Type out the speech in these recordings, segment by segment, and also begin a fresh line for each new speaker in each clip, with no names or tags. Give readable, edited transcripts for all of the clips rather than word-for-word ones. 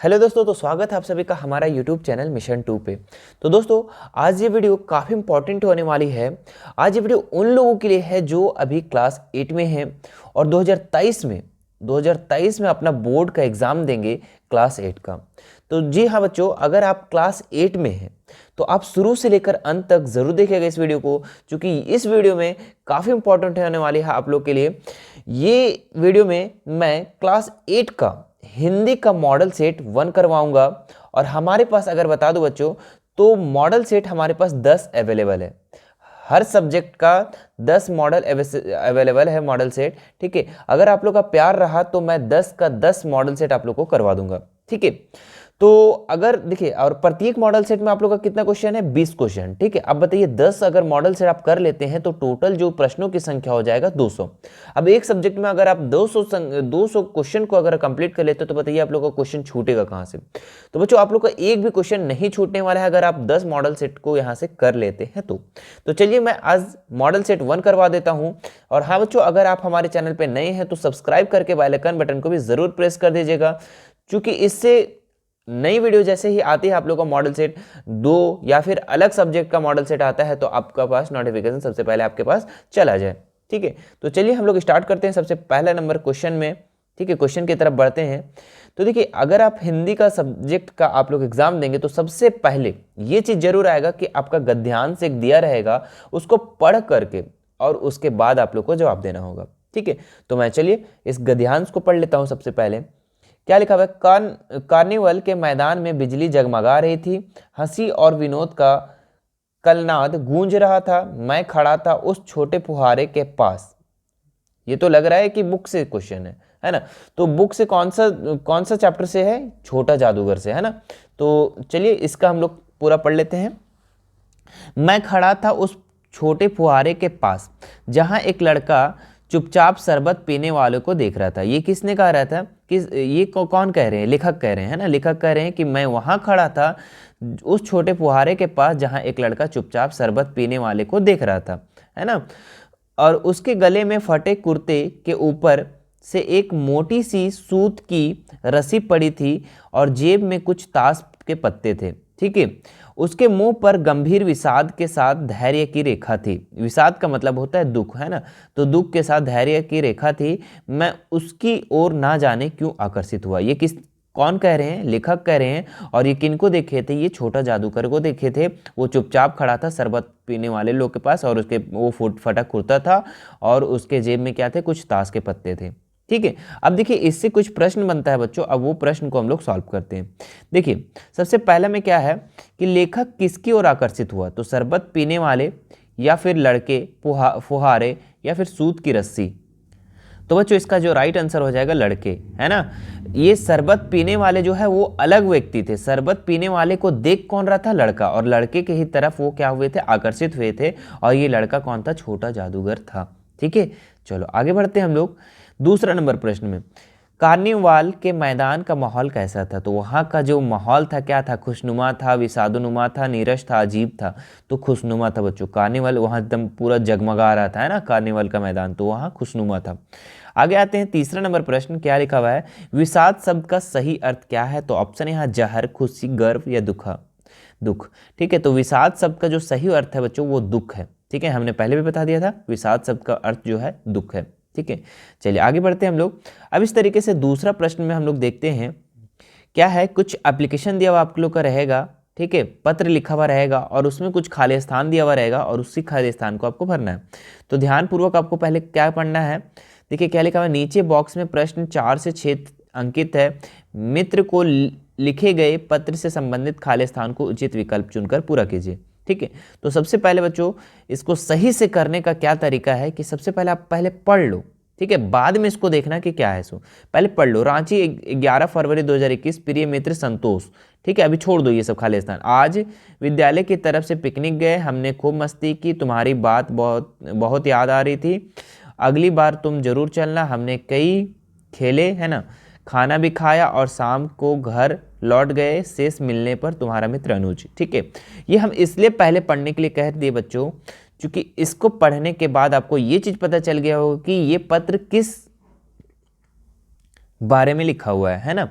Hello दोस्तों, तो स्वागत है आप सभी का हमारा यूट्यूब चैनल मिशन 2 पे। तो दोस्तों, आज ये वीडियो काफ़ी इंपॉर्टेंट होने वाली है। आज ये वीडियो उन लोगों के लिए है जो अभी क्लास 8 में हैं और 2023 में अपना बोर्ड का एग्ज़ाम देंगे क्लास 8 का। तो जी हाँ बच्चों, अगर आप क्लास 8 में हैं तो आप शुरू से लेकर अंत तक ज़रूर देखिएगा इस वीडियो को, क्योंकि इस वीडियो में काफ़ी इंपॉर्टेंट होने वाली है आप लोग के लिए। ये वीडियो में मैं क्लास 8 का हिंदी का मॉडल सेट 1 करवाऊंगा और हमारे पास अगर बता दूं बच्चों, तो मॉडल सेट हमारे पास 10 अवेलेबल है। हर सब्जेक्ट का 10 मॉडल अवेलेबल है मॉडल सेट। ठीक है, अगर आप लोग का प्यार रहा तो मैं 10 का 10 मॉडल सेट आप लोग को करवा दूंगा। ठीक है, तो अगर देखिए, और प्रत्येक मॉडल सेट में आप लोग का कितना क्वेश्चन है? 20 क्वेश्चन। ठीक है, अब बताइए 10 अगर मॉडल सेट आप कर लेते हैं तो टोटल जो प्रश्नों की संख्या हो जाएगा 200। अब एक सब्जेक्ट में अगर आप 200 क्वेश्चन को अगर कंप्लीट कर लेते हो तो बताइए आप लोग का क्वेश्चन छूटेगा कहां से? तो बच्चों, आप लोग का एक भी क्वेश्चन नहीं छूटने वाला है अगर आप 10 मॉडल सेट को यहां से कर लेते हैं तो चलिए मैं आज मॉडल सेट 1 करवा देता हूं। और हाँ बच्चों, अगर आप हमारे चैनल पर नए हैं तो सब्सक्राइब करके बेल आइकन बटन को भी जरूर प्रेस कर दीजिएगा, क्योंकि इससे नई वीडियो जैसे ही आती है आप लोगों का मॉडल सेट 2 या फिर अलग सब्जेक्ट का मॉडल सेट आता है तो आपका पास नोटिफिकेशन सबसे पहले आपके पास चला जाए। ठीक है, तो चलिए हम लोग स्टार्ट करते हैं सबसे पहला नंबर क्वेश्चन में। ठीक है, क्वेश्चन की तरफ बढ़ते हैं। तो देखिए, अगर आप हिंदी का सब्जेक्ट का आप लोग एग्जाम देंगे तो सबसे पहले ये चीज जरूर आएगा कि आपका गद्यांश एक दिया रहेगा, उसको पढ़ करके और उसके बाद आप लोग को जवाब देना होगा। ठीक है, तो मैं चलिए इस गद्यांश को पढ़ लेता हूं। सबसे पहले क्या लिखा हुआ है? कार्निवल के मैदान में बिजली जगमगा रही थी, हंसी और विनोद का कलनाद गूंज रहा था। मैं खड़ा था उस छोटे फुहारे के पास। ये तो लग रहा है कि बुक से क्वेश्चन है ना? तो बुक से कौन सा चैप्टर से है? छोटा जादूगर से, है ना? तो चलिए इसका हम लोग पूरा पढ़ लेते हैं। मैं खड़ा था उस छोटे फुहारे के पास जहां एक लड़का चुपचाप शरबत पीने वालों को देख रहा था। ये किसने कह रहा था? ये कौन कह रहे हैं? लेखक कह रहे हैं, है ना? लेखक कह रहे हैं कि मैं वहां खड़ा था उस छोटे फुहारे के पास जहां एक लड़का चुपचाप शरबत पीने वाले को देख रहा था, है ना? और उसके गले में फटे कुर्ते के ऊपर से एक मोटी सी सूत की रस्सी पड़ी थी और जेब में कुछ ताश के पत्ते थे। ठीक है, उसके मुंह पर गंभीर विषाद के साथ धैर्य की रेखा थी। विषाद का मतलब होता है दुख, है ना? तो दुख के साथ धैर्य की रेखा थी। मैं उसकी ओर ना जाने क्यों आकर्षित हुआ। ये कौन कह रहे हैं? लेखक कह रहे हैं। और ये किनको देखे थे? ये छोटा जादूगर को देखे थे। वो चुपचाप खड़ा था शरबत पीने वाले लोग के पास और उसके वो फटा कुर्ता था और उसके जेब में क्या थे? कुछ ताश के पत्ते थे। ठीक है, अब देखिए इससे कुछ प्रश्न बनता है बच्चों। अब वो प्रश्न को हम लोग सॉल्व करते हैं। देखिए, सबसे पहला में क्या है कि लेखक किसकी ओर आकर्षित हुआ? तो शरबत पीने वाले या फिर लड़के, फुहारे या फिर सूत की रस्सी? तो बच्चों इसका जो राइट आंसर हो जाएगा लड़के, है ना? ये शरबत पीने वाले जो है वो अलग व्यक्ति थे। शरबत पीने वाले को देख कौन रहा था? लड़का। और लड़के के ही तरफ वो क्या हुए थे? आकर्षित हुए थे। और ये लड़का कौन था? छोटा जादूगर था। ठीक है, चलो आगे बढ़ते हैं हम लोग दूसरा नंबर प्रश्न में। कार्निवाल के मैदान का माहौल कैसा था? तो वहाँ का जो माहौल था क्या था? खुशनुमा था, विषादनुमा था, नीरस था, अजीब था? तो खुशनुमा था बच्चों। कार्निवल वहाँ एकदम पूरा जगमगा रहा था, है ना? कार्निवल का मैदान, तो वहाँ खुशनुमा था। आगे आते हैं तीसरा नंबर प्रश्न। क्या लिखा हुआ है? विषाद शब्द का सही अर्थ क्या है? तो ऑप्शन यहाँ जहर, खुशी, गर्व या दुख। ठीक है, तो विषाद शब्द का जो सही अर्थ है बच्चों वो दुख है। ठीक है, हमने पहले भी बता दिया था विषाद शब्द का अर्थ जो है दुख है। ठीक है, चलिए आगे बढ़ते हैं हम लोग। अब इस तरीके से दूसरा प्रश्न में हम लोग देखते हैं क्या है। कुछ एप्लीकेशन दिया हुआ आप लोग का रहेगा, ठीक है, पत्र लिखा हुआ रहेगा और उसमें कुछ खाली स्थान दिया हुआ रहेगा और उसी खाली स्थान को आपको भरना है। तो ध्यानपूर्वक आपको पहले क्या पढ़ना है? देखिए क्या लिखा हुआ है नीचे बॉक्स में। प्रश्न 4 से 6 अंकित है। मित्र को लिखे गए पत्र से संबंधित खाली स्थान को उचित विकल्प चुनकर पूरा कीजिए। ठीक है, तो सबसे पहले बच्चों इसको सही से करने का क्या तरीका है कि सबसे पहले आप पहले पढ़ लो। ठीक है, बाद में इसको देखना कि क्या है। सो पहले पढ़ लो। रांची 11 फरवरी 2021, प्रिय मित्र संतोष। ठीक है, अभी छोड़ दो ये सब खाली स्थान। आज विद्यालय की तरफ से पिकनिक गए, हमने खूब मस्ती की, तुम्हारी बात बहुत बहुत याद आ रही थी। अगली बार तुम जरूर चलना, हमने कई खेले, है ना? खाना भी खाया और शाम को घर लौट गए, शेष मिलने पर तुम्हारा मित्र अनुज। ठीक है, ये हम इसलिए पहले पढ़ने के लिए कह दिए बच्चों, क्योंकि इसको पढ़ने के बाद आपको ये चीज पता चल गया होगा कि ये पत्र किस बारे में लिखा हुआ है ना?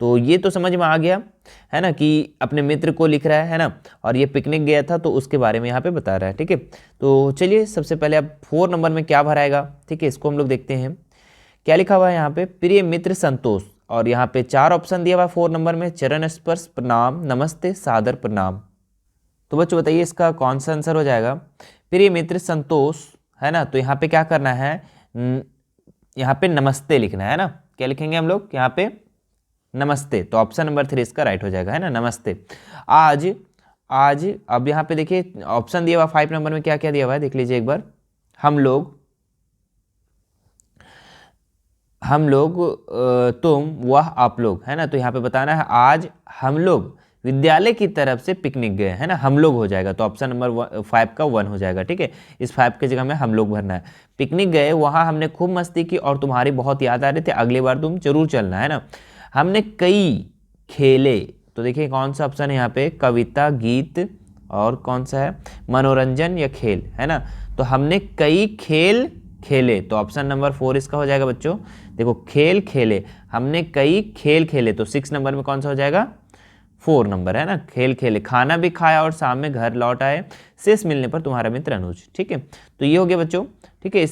तो ये तो समझ में आ गया है ना कि अपने मित्र को लिख रहा है ना, और ये पिकनिक गया था तो उसके बारे में यहाँ पे बता रहा है। ठीक है, तो चलिए सबसे पहले अब 4 नंबर में क्या भराएगा, ठीक है, इसको हम लोग देखते हैं। क्या लिखा हुआ है यहाँ पे, प्रिय मित्र संतोष, और यहाँ पे 4 ऑप्शन दिया हुआ है 4 नंबर में, चरण स्पर्श, प्रणाम, नमस्ते, सादर प्रणाम। तो बच्चों बताइए इसका कौन सा आंसर हो जाएगा। प्रिय मित्र संतोष है ना, तो यहाँ पे क्या करना है, यहाँ पे नमस्ते लिखना है ना। क्या लिखेंगे हम लोग यहाँ पे, नमस्ते। तो ऑप्शन नंबर 3 इसका राइट हो जाएगा, है ना, नमस्ते। आज आज अब यहाँ पे देखिए ऑप्शन दिया हुआ 5 नंबर में क्या क्या दिया हुआ है, देख लीजिए एक बार। हम लोग तुम वह आप लोग, है ना, तो यहाँ पे बताना है आज हम लोग विद्यालय की तरफ से पिकनिक गए, है ना, हम लोग हो जाएगा, तो ऑप्शन नंबर 5 का 1 हो जाएगा। ठीक है, इस 5 की जगह में हम लोग भरना है। पिकनिक गए, वहाँ हमने खूब मस्ती की और तुम्हारी बहुत याद आ रही थी, अगली बार तुम जरूर चलना, है ना। हमने कई खेले, तो देखिए कौन सा ऑप्शन है यहाँ पे, कविता, गीत और कौन सा है, मनोरंजन या खेल, है ना। तो हमने कई खेल खेले, तो ऑप्शन नंबर 4 इसका हो जाएगा बच्चों। देखो खेल खेले, हमने कई खेल खेले, तो 6 नंबर में कौन सा हो जाएगा, 4 नंबर, है ना, खेल खेले। खाना भी खाया और शाम में घर लौट आए, शेष मिलने पर तुम्हारा मित्र अनुज। ठीक है, तो ये हो गया बच्चों। ठीक है,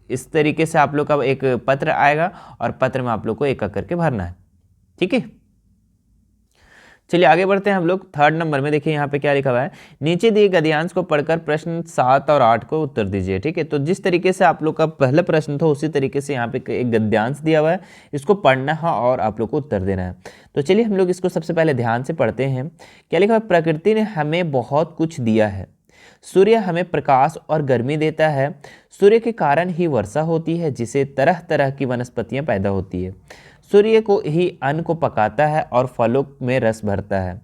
इस तरीके से आप लोग का एक पत्र आएगा और पत्र में आप लोग को एक एक करके भरना है। ठीक है, चलिए आगे बढ़ते हैं हम लोग। 3rd नंबर में देखिए यहाँ पे क्या लिखा हुआ है, नीचे दिए गद्यांश को पढ़कर प्रश्न 7 और 8 को उत्तर दीजिए। ठीक है, तो जिस तरीके से आप लोग का पहला प्रश्न था उसी तरीके से यहाँ पे एक गद्यांश दिया हुआ है, इसको पढ़ना है और आप लोग को उत्तर देना है। तो चलिए हम लोग इसको सबसे पहले ध्यान से पढ़ते हैं। क्या लिखा है, प्रकृति ने हमें बहुत कुछ दिया है, सूर्य हमें प्रकाश और गर्मी देता है, सूर्य के कारण ही वर्षा होती है जिसे तरह तरह की वनस्पतियां पैदा होती है, सूर्य को ही अन्न को पकाता है और फलों में रस भरता है,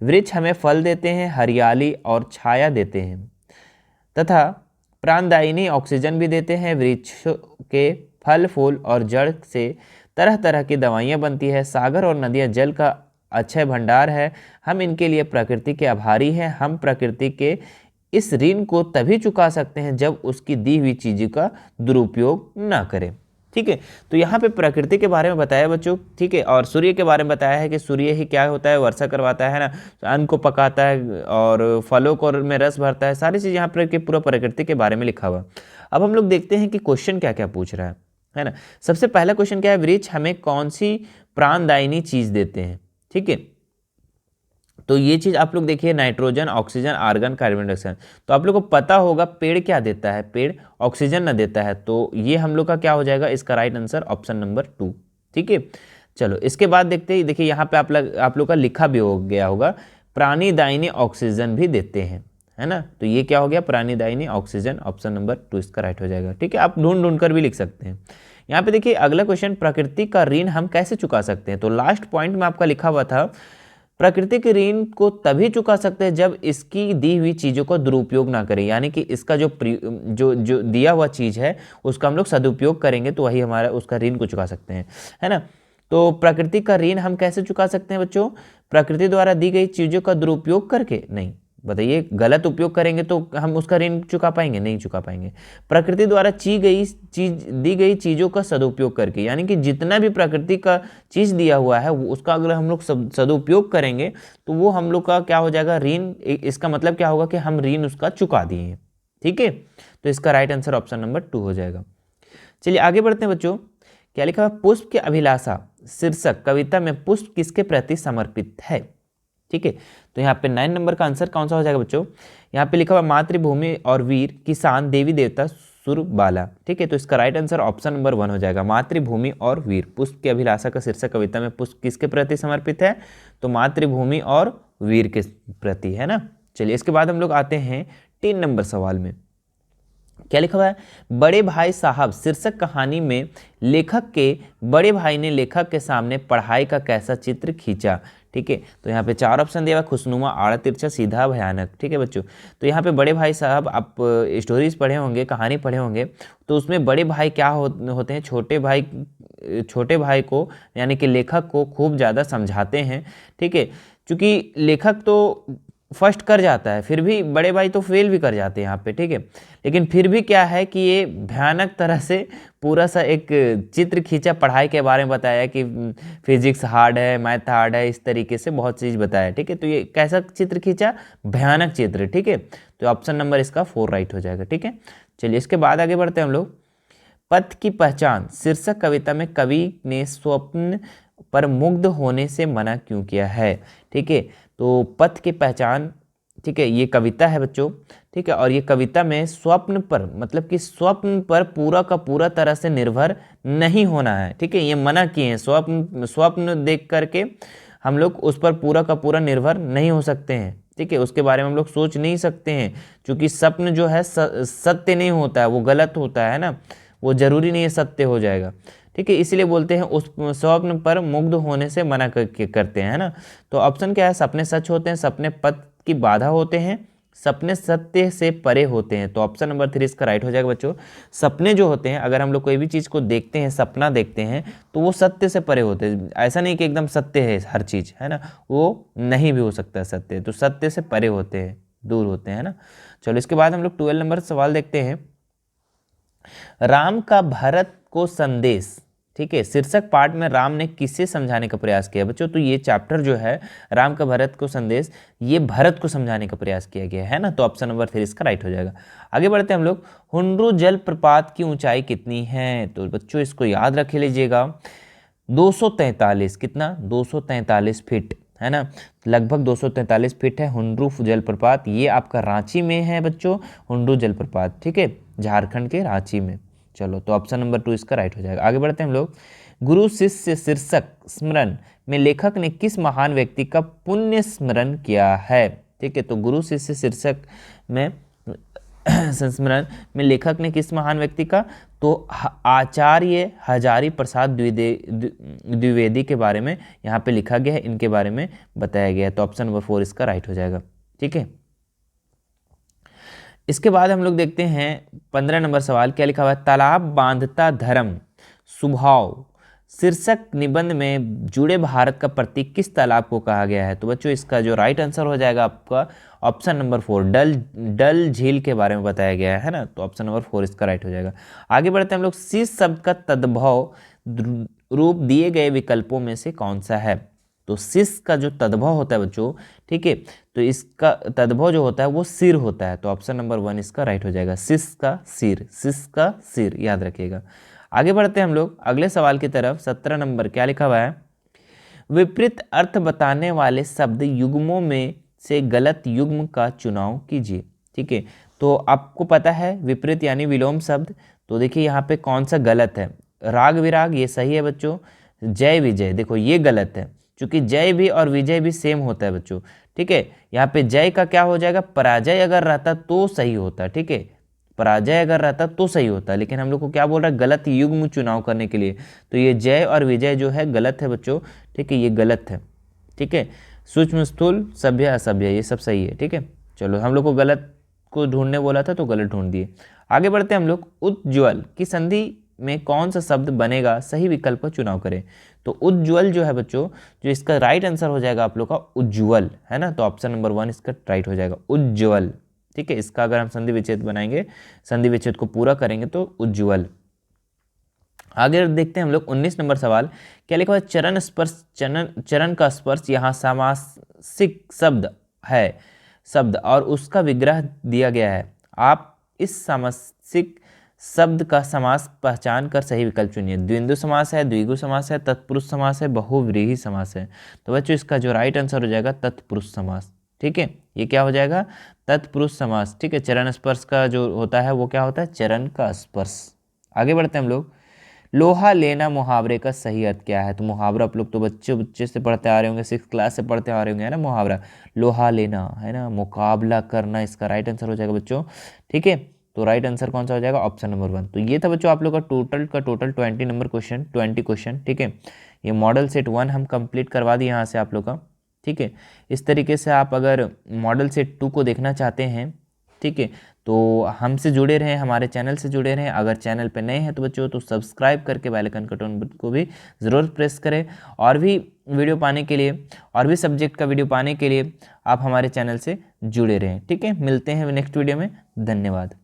वृक्ष हमें फल देते हैं, हरियाली और छाया देते हैं तथा प्राणदायिनी ऑक्सीजन भी देते हैं, वृक्ष के फल फूल और जड़ से तरह तरह की दवाइयाँ बनती है, सागर और नदियाँ जल का अक्षय भंडार है, हम इनके लिए प्रकृति के आभारी हैं, हम प्रकृति के इस ऋण को तभी चुका सकते हैं जब उसकी दी हुई चीज़ों का दुरुपयोग ना करें। ठीक है, तो यहाँ पे प्रकृति के बारे में बताया बच्चों। ठीक है, और सूर्य के बारे में बताया है कि सूर्य ही क्या होता है, वर्षा करवाता है ना, अन्न को पकाता है और फलों को में रस भरता है, सारी चीज़ यहाँ पर के पूरा प्रकृति के बारे में लिखा हुआ। अब हम लोग देखते हैं कि क्वेश्चन क्या क्या पूछ रहा है ना। सबसे पहला क्वेश्चन क्या है, वृक्ष हमें कौन सी प्राणदायिनी चीज़ देते हैं। ठीक है, तो ये चीज़ आप लोग देखिए, nitrogen, oxygen, argon, carbon dioxide. तो आप लोग को पता होगा पेड़ क्या देता है, पेड़ ऑक्सीजन न देता है, तो ये हम लोग का क्या हो जाएगा, इसका राइट आंसर ऑप्शन नंबर 2। ठीक है, चलो इसके बाद देखते हैं, देखिए यहाँ पे आप लोग का लिखा भी हो गया होगा, प्राणीदायिनी ऑक्सीजन भी देते हैं, है ना। तो ये क्या हो गया, प्राणीदायिनी ऑक्सीजन, ऑप्शन नंबर 2 इसका राइट हो जाएगा। ठीक है, आप ढूंढ कर भी लिख सकते हैं। यहाँ पे देखिए अगला क्वेश्चन, प्रकृति का ऋण हम कैसे चुका सकते हैं। तो लास्ट पॉइंट में आपका लिखा हुआ था, प्रकृति के ऋण को तभी चुका सकते हैं जब इसकी दी हुई चीज़ों का दुरुपयोग ना करें, यानी कि इसका जो दिया हुआ चीज़ है उसका हम लोग सदुपयोग करेंगे तो वही हमारा उसका ऋण को चुका सकते हैं, है ना। तो प्रकृति का ऋण हम कैसे चुका सकते हैं बच्चों, प्रकृति द्वारा दी गई चीज़ों का दुरुपयोग करके नहीं। बताइए, गलत उपयोग करेंगे तो हम उसका ऋण चुका पाएंगे, नहीं चुका पाएंगे। प्रकृति द्वारा दी गई चीज़ों का सदुपयोग करके, यानी कि जितना भी प्रकृति का चीज़ दिया हुआ है उसका अगर हम लोग सदुपयोग करेंगे तो वो हम लोग का क्या हो जाएगा, ऋण। इसका मतलब क्या होगा कि हम ऋण उसका चुका दिए। ठीक है, तो इसका राइट आंसर ऑप्शन नंबर 2 हो जाएगा। चलिए आगे बढ़ते हैं बच्चों। क्या लिखा है, पुष्प की अभिलाषा शीर्षक कविता में पुष्प किसके प्रति समर्पित है। ठीक है, तो यहाँ पे 9 नंबर का आंसर कौन सा हो जाएगा बच्चों, यहाँ पे लिखा हुआ मातृभूमि और वीर, किसान, देवी देवता, सुरबाला। ठीक है, तो इसका राइट आंसर ऑप्शन नंबर 1 हो जाएगा, मातृभूमि और वीर। पुष्प की अभिलाषा का शीर्षक कविता में पुष्प किसके प्रति समर्पित है, तो मातृभूमि और वीर के प्रति, है ना। चलिए इसके बाद हम लोग आते हैं 3 नंबर सवाल में। क्या लिखा हुआ है, बड़े भाई साहब शीर्षक कहानी में लेखक के बड़े भाई ने लेखक के सामने पढ़ाई का कैसा चित्र खींचा। ठीक है, तो यहाँ पे 4 ऑप्शन दिया हुआ, खुशनुमा, आड़ा तिरछा, सीधा, भयानक। ठीक है बच्चों, तो यहाँ पे बड़े भाई साहब आप स्टोरीज पढ़े होंगे, कहानी पढ़े होंगे, तो उसमें बड़े भाई क्या होते हैं, छोटे भाई को यानी कि लेखक को खूब ज़्यादा समझाते हैं। ठीक है, क्योंकि लेखक तो फर्स्ट कर जाता है, फिर भी बड़े भाई तो फेल भी कर जाते हैं यहाँ पे, ठीक है। लेकिन फिर भी क्या है कि ये भयानक तरह से पूरा सा एक चित्र खींचा, पढ़ाई के बारे में बताया कि फिजिक्स हार्ड है, मैथ हार्ड है, इस तरीके से बहुत चीज़ बताया, ठीक है। तो ये कैसा चित्र खींचा, भयानक चित्र, ठीक है। तो ऑप्शन नंबर इसका 4 राइट हो जाएगा, ठीक है। चलिए इसके बाद आगे बढ़ते हैं हम लोग। पथ की पहचान शीर्षक कविता में कवि ने स्वप्न पर मुग्ध होने से मना क्यों किया है, ठीक है। तो पथ की पहचान, ठीक है, ये कविता है बच्चों, ठीक है। और ये कविता में स्वप्न पर, मतलब कि स्वप्न पर पूरा का पूरा तरह से निर्भर नहीं होना है, ठीक है। ये मना किए हैं, स्वप्न देख करके हम लोग उस पर पूरा का पूरा निर्भर नहीं हो सकते हैं, ठीक है। उसके बारे में हम लोग सोच नहीं सकते हैं, क्योंकि स्वप्न जो है सत्य नहीं होता है, वो गलत होता है ना, वो जरूरी नहीं है सत्य हो जाएगा, ठीक है। इसलिए बोलते हैं उस स्वप्न पर मुग्ध होने से मना करते हैं, है ना। तो ऑप्शन क्या है, सपने सच होते हैं, सपने पथ की बाधा होते हैं, सपने सत्य से परे होते हैं। तो ऑप्शन नंबर 3 इसका राइट हो जाएगा बच्चों। सपने जो होते हैं, अगर हम लोग कोई भी चीज़ को देखते हैं, सपना देखते हैं, तो वो सत्य से परे होते हैं। ऐसा नहीं कि एकदम सत्य है हर चीज़, है ना, वो नहीं भी हो सकता है सत्य, तो सत्य से परे होते हैं, दूर होते हैं, है ना। चलो इसके बाद हम लोग 12 नंबर सवाल देखते हैं। राम का भरत को संदेश, ठीक है, शीर्षक पाठ में राम ने किसे समझाने का प्रयास किया बच्चों। तो ये चैप्टर जो है राम का भरत को संदेश, ये भरत को समझाने का प्रयास किया गया है ना। तो ऑप्शन नंबर 3 इसका राइट हो जाएगा। आगे बढ़ते हैं हम लोग। हुंड्रू जलप्रपात की ऊंचाई कितनी है, तो बच्चों इसको याद रख लीजिएगा, 243, कितना, 243 फीट, है ना, लगभग 243 फीट है हुंड्रू जलप्रपात। ये आपका रांची में है बच्चों, हुंड्रू जलप्रपात, ठीक है, झारखंड के रांची में। चलो तो ऑप्शन नंबर 2 इसका राइट हो जाएगा। आगे बढ़ते हैं हम लोग। गुरु शिष्य शीर्षक स्मरण में लेखक ने किस महान व्यक्ति का पुण्य स्मरण किया है, ठीक है। तो गुरु शिष्य शीर्षक में संस्मरण में लेखक ने किस महान व्यक्ति का, तो आचार्य हजारी प्रसाद द्विवेदी के बारे में यहाँ पे लिखा गया है, इनके बारे में बताया गया है। तो ऑप्शन नंबर 4 इसका राइट हो जाएगा, ठीक है। इसके बाद हम लोग देखते हैं 15 नंबर सवाल, क्या लिखा हुआ है। तालाब बांधता धर्म स्वभाव शीर्षक निबंध में जुड़े भारत का प्रतीक किस तालाब को कहा गया है। तो बच्चों इसका जो राइट आंसर हो जाएगा आपका ऑप्शन नंबर 4, डल झील के बारे में बताया गया है ना। तो ऑप्शन नंबर 4 इसका राइट हो जाएगा। आगे बढ़ते हैं हम लोग। शीश शब्द का तद्भव रूप दिए गए विकल्पों में से कौन सा है। तो शीश का जो तद्भव होता है बच्चों, ठीक है, तो इसका तद्भव जो होता है वो सिर होता है। तो ऑप्शन नंबर 1 इसका राइट हो जाएगा, शीश का सिर, शीश का सिर, याद रखिएगा। आगे बढ़ते हैं हम लोग अगले सवाल की तरफ। 17 नंबर क्या लिखा हुआ है। विपरीत अर्थ बताने वाले शब्द युग्मों में से गलत युग्म का चुनाव कीजिए, ठीक है। तो आपको पता है विपरीत यानी विलोम शब्द, तो देखिए यहाँ पे कौन सा गलत है। राग विराग ये सही है बच्चों। जय विजय देखो ये गलत है, क्योंकि जय भी और विजय भी सेम होता है बच्चों, ठीक है। यहाँ पे जय का क्या हो जाएगा, पराजय अगर रहता तो सही होता, ठीक है, पराजय अगर रहता तो सही होता, लेकिन हम लोग को क्या बोल रहा है, गलत युग्म चुनाव करने के लिए। तो ये जय और विजय जो है गलत है बच्चों, ठीक है, ये गलत है, ठीक है। सूक्ष्म स्थूल सभ्य असभ्य ये सब सही है, ठीक है। चलो हम लोग को गलत को ढूंढने बोला था तो गलत ढूंढ दिए। आगे बढ़ते हैं हम लोग। उज्ज्वल की संधि में कौन सा शब्द बनेगा, सही विकल्प का चुनाव करें। तो उज्ज्वल जो है बच्चों, जो इसका राइट आंसर हो जाएगा आप लोग का उज्ज्वल, है ना। तो ऑप्शन नंबर 1 इसका राइट हो जाएगा, उज्ज्वल, ठीक है। इसका अगर हम संधि विच्छेद बनाएंगे, संधि विच्छेद को पूरा करेंगे तो उज्ज्वल। आगे देखते हैं हम लोग 19 नंबर सवाल, क्या लिखा हुआ है। चरण स्पर्श, चरण का स्पर्श यहाँ समासिक शब्द है, शब्द और उसका विग्रह दिया गया है। आप इस समासिक शब्द का समास पहचान कर सही विकल्प चुनिए। द्विंदु समास है, द्विगु समास है, तत्पुरुष समास है, बहुव्रीहि समास है। तो बच्चों इसका जो राइट आंसर हो जाएगा तत्पुरुष समास, ठीक है। ये क्या हो जाएगा, तत्पुरुष समास, ठीक है। चरण स्पर्श का जो होता है वो क्या होता है, चरण का स्पर्श। आगे बढ़ते हैं हम लोग। लोहा लेना मुहावरे का सही अर्थ क्या है। तो मुहावरा आप लोग तो बच्चे से पढ़ते आ रहे होंगे, 6th क्लास से पढ़ते आ रहे होंगे, है ना। मुहावरा लोहा लेना, है ना, मुकाबला करना, इसका राइट आंसर हो जाएगा बच्चों, ठीक है। तो राइट आंसर कौन सा हो जाएगा, ऑप्शन नंबर 1। तो ये था बच्चों आप लोग का टोटल 20 नंबर क्वेश्चन, 20 क्वेश्चन, ठीक है। ये मॉडल सेट 1 हम कंप्लीट करवा दिए यहाँ से आप लोग का, ठीक है। इस तरीके से आप अगर मॉडल सेट 2 को देखना चाहते हैं, ठीक है। तो हमसे जुड़े रहें, हमारे चैनल से जुड़े रहें। अगर चैनल पे नए हैं तो बच्चों तो सब्सक्राइब करके बेल आइकन बटन को भी ज़रूर प्रेस करें। और भी वीडियो पाने के लिए, और भी सब्जेक्ट का वीडियो पाने के लिए आप हमारे चैनल से जुड़े रहें, ठीक है। मिलते हैं नेक्स्ट वीडियो में। धन्यवाद।